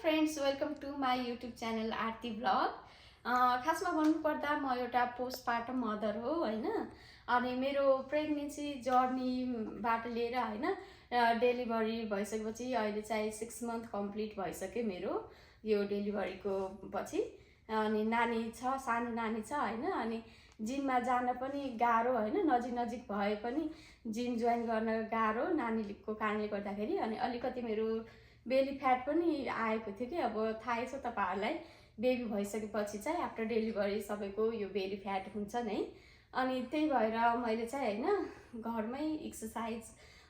Friends, welcome to my YouTube channel Aarti blog. खासमा भन्नुपर्दा म एउटा पोस्टपार्टम मदर हो हैन। अनि मेरो प्रेग्नेन्सी जर्नीबाट लिएर हैन डेलिभरी भइसकेपछि अहिले चाहिँ 6 मन्थ कम्प्लिट भइसक्यो मेरो यो डेलिभरीको पछि। अनि नानी छ, सानो नानी छ हैन। अनि जिममा जान पनि गाह्रो हैन, नजिक नजिक भए पनि जिम जोइन गर्न गाह्रो नानीको कारणले गर्दाखेरि। अनि अलिकति मेरो बेली फ्याट पनि आएको थियो कि अब थाहै छ तपाईहरुलाई, बेबी भइसकेपछि चाहिँ आफ्टर डेलिभरी सबैको यो बेली फ्याट हुन्छ नै। अनि त्यही भएर मैले चाहिँ हैन घरमै एक्सरसाइज,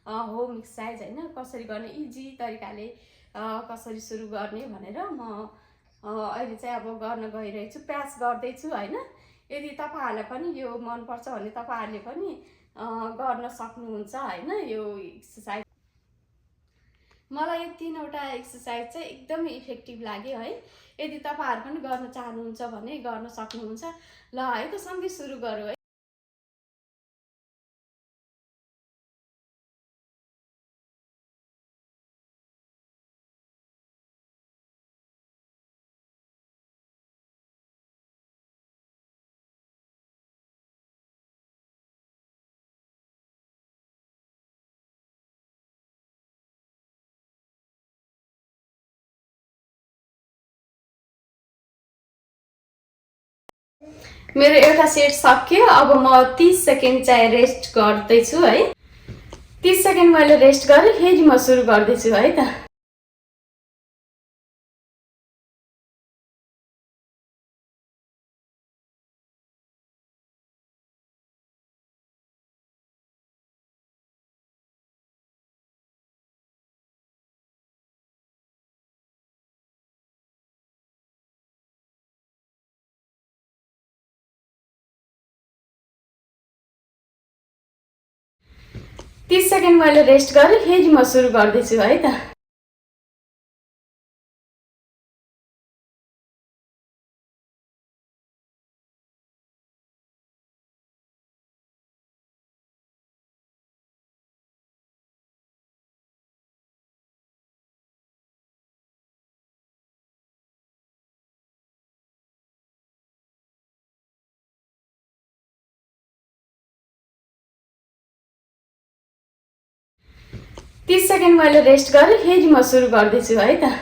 होम एक्सरसाइज हैन कसरी गर्ने, इजी तरिकाले कसरी सुरु गर्ने भनेर म अहिले चाहिँ अब गर्न गइरहेको छु, प्रयास गर्दैछु हैन। यदि तपाईहरुलाई पनि यो मन पर्छ भने तपाईहरुले पनि गर्न सक्नुहुन्छ हैन। यो एक्सरसाइज मलाई यो 3वटा एक्सरसाइज चाहिँ एकदमै इफेक्टिभ लाग्यो है। यदि तपाईहरु पनि गर्न चाहनुहुन्छ भने गर्न सक्नुहुन्छ। ल है त सँगै सुरु गरौँ है। मेरो एउटा सेट सक्यो। अब म 30 सेकेन्ड चाहिँ रेस्ट गर्दैछु है। 30 सेकेन्ड मैले रेस्ट गरेँ, फेरि म सुरु गर्दैछु है त। तीस सेकेन्ड मैले रेस्ट गरेँ, फेरि म सुरु गर्दैछु है त। तीस सेकेन्ड मैले रेस्ट गरेँ, फेरि म सुरु गर्दैछु है त।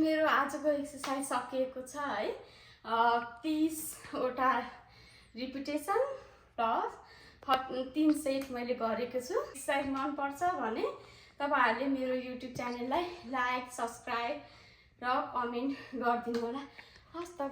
मेरो आजको एक्सरसाइज सकिएको छ है। 30वटा रिपिटेसन प्लस 3 सेट मैले गरेको छु। एक्सरसाइज मन पर्छ भने तपाईहरुले मेरो युट्युब च्यानललाई लाइक, सब्स्क्राइब र कमेन्ट गरिदिनु होला। हस् त।